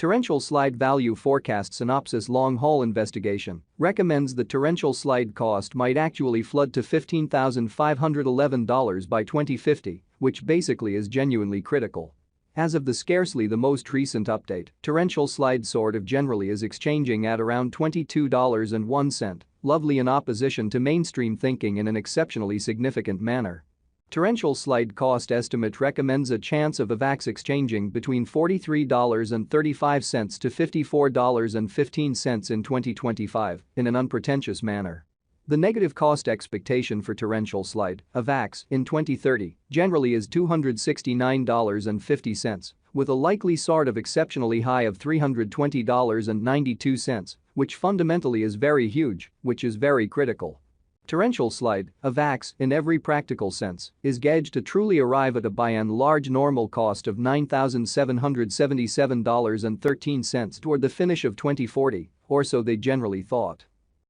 Torrential slide value forecast synopsis long-haul investigation recommends the torrential slide cost might actually flood to $15,511 by 2050, which basically is genuinely critical. As of the scarcely the most recent update, torrential slide sort of generally is exchanging at around $22.01, lovely in opposition to mainstream thinking in an exceptionally significant manner. Torrential slide cost estimate recommends a chance of Avax exchanging between $43.35 to $54.15 in 2025 in an unpretentious manner. The negative cost expectation for torrential slide, Avax, in 2030 generally is $269.50, with a likely sort of exceptionally high of $320.92, which fundamentally is very huge, which is very critical. Torrential slide, Avax, in every practical sense, is gauged to truly arrive at a by and large normal cost of $9,777.13 toward the finish of 2040, or so they generally thought.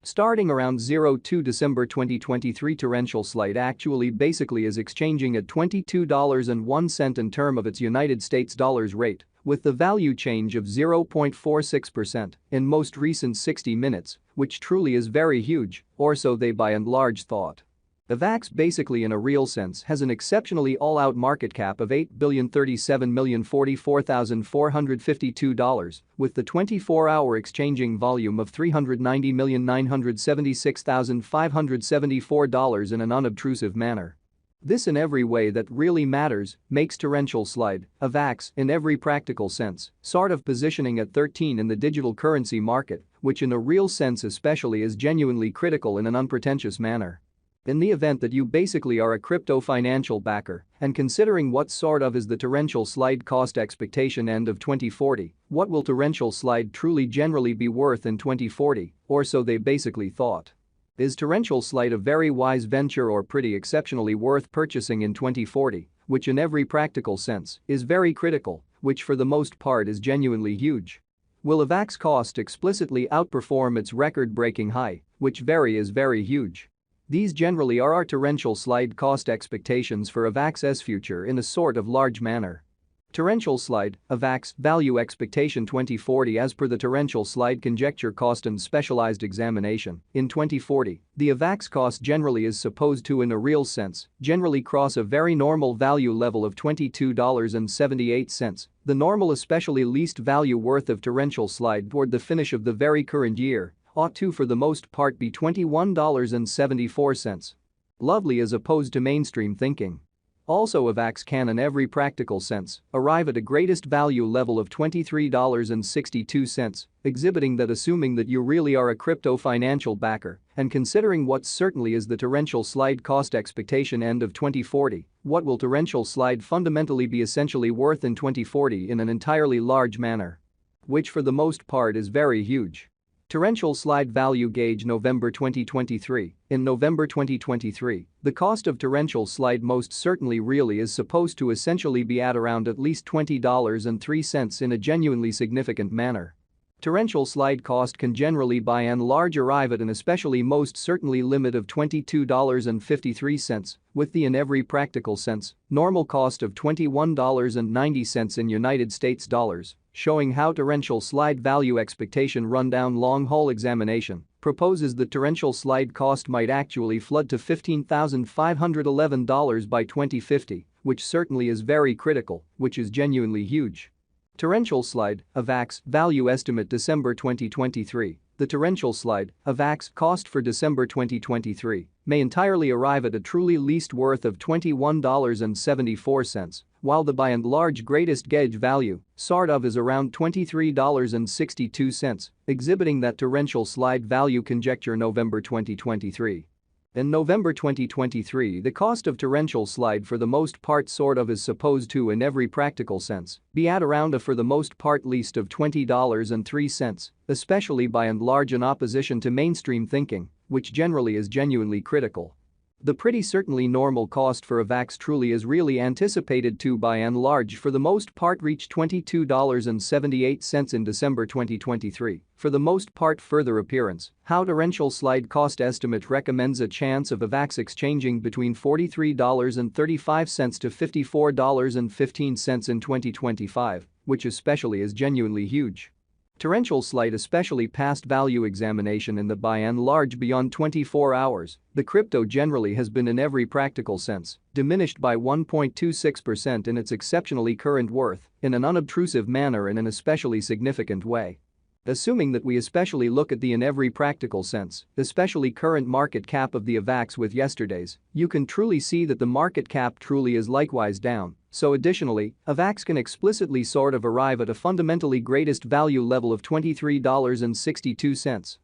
Starting around 02 December 2023, torrential slide actually basically is exchanging at $22.01 in term of its United States dollars rate, with the value change of 0.46% in most recent 60 minutes, which truly is very huge, or so they by and large thought. Avax basically in a real sense has an exceptionally all-out market cap of $8,037,044,452, with the 24-hour exchanging volume of $390,976,574 in an unobtrusive manner. This in every way that really matters makes torrential slide, Avax, in every practical sense, sort of positioning at 13 in the digital currency market, which in a real sense especially is genuinely critical in an unpretentious manner. In the event that you basically are a crypto financial backer, and considering what sort of is the torrential slide cost expectation end of 2040, what will torrential slide truly generally be worth in 2040, or so they basically thought. Is torrential slide a very wise venture or pretty exceptionally worth purchasing in 2040, which in every practical sense is very critical, which for the most part is genuinely huge? Will Avax cost explicitly outperform its record-breaking high, which is very huge? These generally are our torrential slide cost expectations for Avax's future in a sort of large manner. Torrential slide, Avax, value expectation 2040 as per the torrential slide conjecture cost and specialized examination. In 2040, the Avax cost generally is supposed to in a real sense generally cross a very normal value level of $22.78, the normal especially least value worth of torrential slide toward the finish of the very current year ought to for the most part be $21.74. Lovely as opposed to mainstream thinking. Also Avax can in every practical sense arrive at a greatest value level of $23.62, exhibiting that assuming that you really are a crypto financial backer and considering what certainly is the torrential slide cost expectation end of 2040, what will torrential slide fundamentally be essentially worth in 2040 in an entirely large manner? Which for the most part is very huge. Torrential slide value gauge November 2023. In November 2023, the cost of torrential slide most certainly really is supposed to essentially be at around at least $20.03 in a genuinely significant manner. Torrential slide cost can generally by and large arrive at an especially most certainly limit of $22.53, with the in every practical sense normal cost of $21.90 in United States dollars, showing how torrential slide value expectation rundown long-haul examination proposes the torrential slide cost might actually flood to $15,511 by 2050, which certainly is very critical, which is genuinely huge. Torrential slide, Avax, value estimate December 2023. The torrential slide, Avax cost for December 2023 may entirely arrive at a truly least worth of $21.74, while the by and large greatest gauge value, sort of is around $23.62, exhibiting that torrential slide value conjecture November 2023. In November 2023, the cost of torrential slide for the most part sort of is supposed to in every practical sense be at around a for the most part least of $20.03, especially by and large in opposition to mainstream thinking, which generally is genuinely critical. The pretty certainly normal cost for Avax truly is really anticipated to by and large for the most part reach $22.78 in December 2023. For the most part further appearance, how torrential slide cost estimate recommends a chance of Avax exchanging between $43.35 to $54.15 in 2025 which especially is genuinely huge. Torrential slide especially passed value examination in the by and large beyond 24 hours, the crypto generally has been in every practical sense diminished by 1.26% in its exceptionally current worth in an unobtrusive manner in an especially significant way. Assuming that we especially look at the in every practical sense, especially current market cap of the Avax with yesterday's, you can truly see that the market cap truly is likewise down. So additionally, Avax can explicitly sort of arrive at a fundamentally greatest value level of $23.62.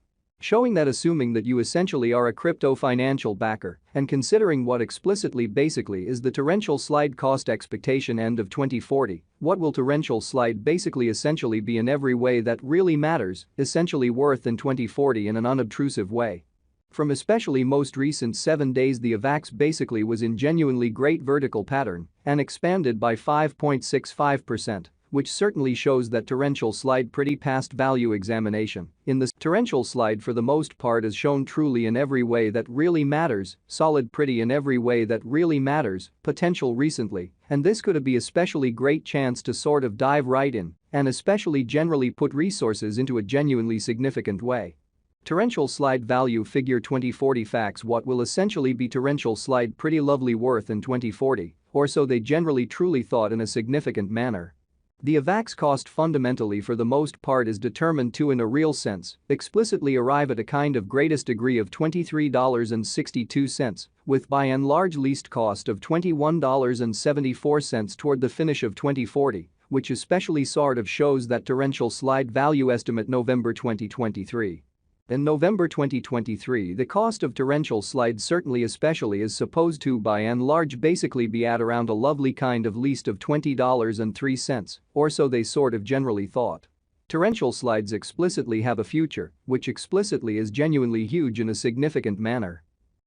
Showing that assuming that you essentially are a crypto financial backer and considering what explicitly basically is the torrential slide cost expectation end of 2040, what will torrential slide basically essentially be in every way that really matters, essentially worth in 2040 in an unobtrusive way. From especially most recent 7 days the Avax basically was in genuinely great vertical pattern and expanded by 5.65%. Which certainly shows that torrential slide pretty past value examination. In this torrential slide for the most part is shown truly in every way that really matters, solid pretty in every way that really matters, potential recently, and this could be especially great chance to sort of dive right in and especially generally put resources into a genuinely significant way. Torrential slide value figure 2040 facts. What will essentially be torrential slide pretty lovely worth in 2040, or so they generally truly thought in a significant manner. The Avax cost fundamentally for the most part is determined to in a real sense explicitly arrive at a kind of greatest degree of $23.62 with by and large least cost of $21.74 toward the finish of 2040, which especially sort of shows that torrential slide value estimate November 2023. In November 2023 the cost of torrential slide certainly especially is supposed to by and large basically be at around a lovely kind of least of $20.03, or so they sort of generally thought. Torrential slides explicitly have a future, which explicitly is genuinely huge in a significant manner.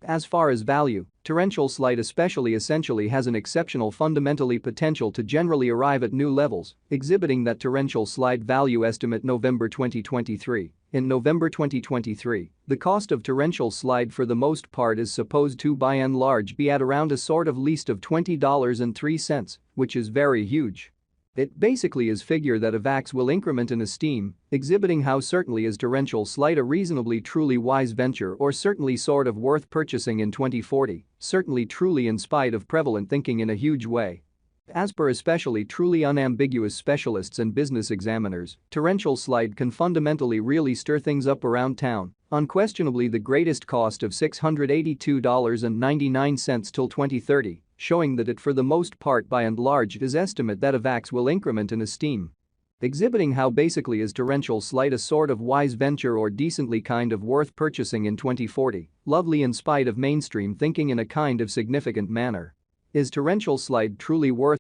As far as value, torrential slide especially essentially has an exceptional fundamentally potential to generally arrive at new levels, exhibiting that torrential slide value estimate November 2023. In November 2023, the cost of torrential slide for the most part is supposed to by and large be at around a sort of least of $20.03, which is very huge. It basically is figure that Avax will increment in esteem, exhibiting how certainly is torrential slide a reasonably truly wise venture or certainly sort of worth purchasing in 2040, certainly truly in spite of prevalent thinking in a huge way. As per especially truly unambiguous specialists and business examiners, torrential slide can fundamentally really stir things up around town, unquestionably the greatest cost of $682.99 till 2030, showing that it for the most part by and large is estimate that Avax will increment in esteem. Exhibiting how basically is torrential slide a sort of wise venture or decently kind of worth purchasing in 2040, lovely in spite of mainstream thinking in a kind of significant manner. Is torrential slide truly worth